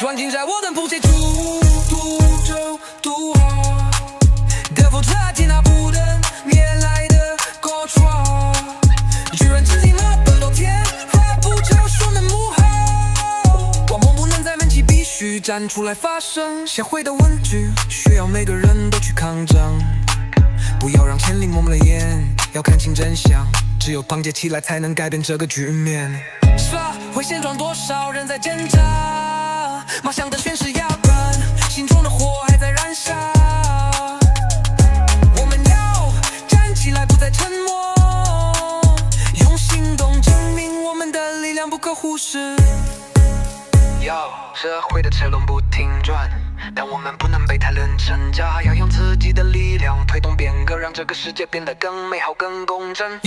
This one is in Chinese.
软禁在我的不解处，独就独好，得否察觉那不等灭来的高潮？居然吃尽了本多天，发不着说门幕后，光芒不能再闷气，必须站出来发声。社会的问句需要每个人都去抗争，不要让千里蒙了眼，要看清真相。只有团结起来，才能改变这个局面。社会现状，多少人在挣扎，马想的全是哑巴，心中的火还在燃烧。我们要站起来，不再沉默，用行动证明我们的力量不可忽视。社会的车轮不停转，但我们不能被太人挣扎，要用自己的力量推动变革，让这个世界变得更美好、更公正。